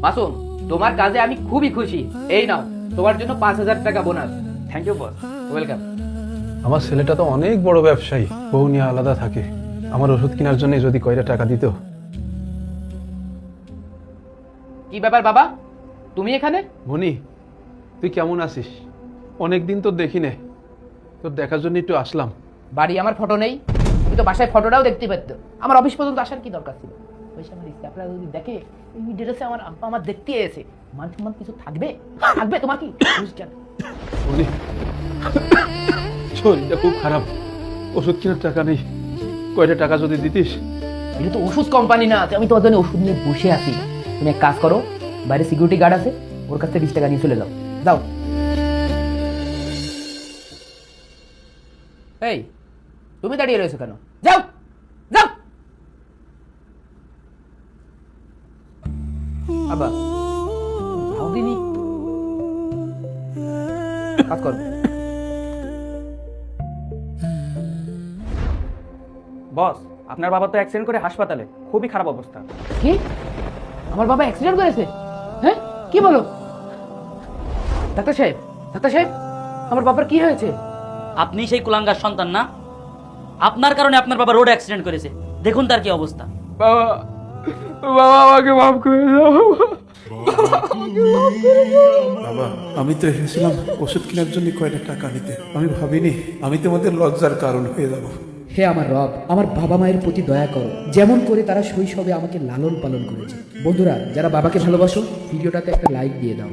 মাসুম, তোমার কাজে আমি খুবই খুশি। এই নাও তোমার জন্য 5,000 টাকা bonus. Thank you boss. Welcome. আমার ছেলেটা তো অনেক বড় ব্যবসায়ী, বউ নিয়ে আলাদা থাকে। আমার ওষুধ কেনার জন্য যদি কয়টা টাকা দিত। কি ব্যাপার বাবা, তুমি এখানে? মনি, তুই কেমন আছিস? অনেকদিন তোর দেখি নে, তোর দেখার জন্য একটু আসলাম। বাড়ি আমার ফটো নেই, তুমি তো বাসায় ফটোটাও দেখতে পারত। আমার অফিস পর্যন্ত আসার কি দরকার ছিল? ওই আমার স্টাফরা যদি দেখে এই ড্রেসে আমার আব্বা আমার দেখতে এসে, মান সম্মান কিছু থাকবে? থাকবে তোমার কি? মনি, শরীরটা খুব খারাপ, ওষুধ কেনার টাকা নেই, কয়টা টাকা যদি দিতিস। এটা তো ওষুধ কোম্পানি না, আমি তোমার জন্য ওষুধ নিয়ে বসে আছি। তুমি এক কাজ করো, বাইরে সিকিউরিটি গার্ড আছে, ওর কাছ থেকে 20 টাকা নিয়ে চলে যাও। যাও। এই, তুমি দাঁড়িয়ে রয়েছো কেন? যাও যাও। আবার যাও দিনি, কাজ করো। বস, আপনার বাবা তো অ্যাক্সিডেন্ট করে হাসপাতালে, খুবই খারাপ অবস্থা। কি? আমার বাবা অ্যাক্সিডেন্ট করেছে? হ্যাঁ, কি বলো? ডাক্তার সাহেব, ডাক্তার সাহেব, আমার বাবার কি হয়েছে? আপনি সেই কুলাঙ্গার সন্তান না? আপনার কারণে আপনার বাবা রোড অ্যাক্সিডেন্ট করেছে, দেখুন তার কি অবস্থা। বাবা, বাবা আমাকে মাফ করে দাও। বাবা, আমি তো এসেছিলাম ওষুধ কেনার জন্য কয়টা টাকা নিতে। আমি ভাবিনি আমি তোমাদের লজ্জার কারণ হয়ে যাব। হে আমার রব, আমার বাবা মায়ের প্রতি দয়া করো, যেমন করে তারা শৈশবে আমাকে লালন পালন করেছে। বন্ধুরা, যারা বাবাকে ভালোবাসো, ভিডিওটাতে একটা লাইক দিয়ে দাও।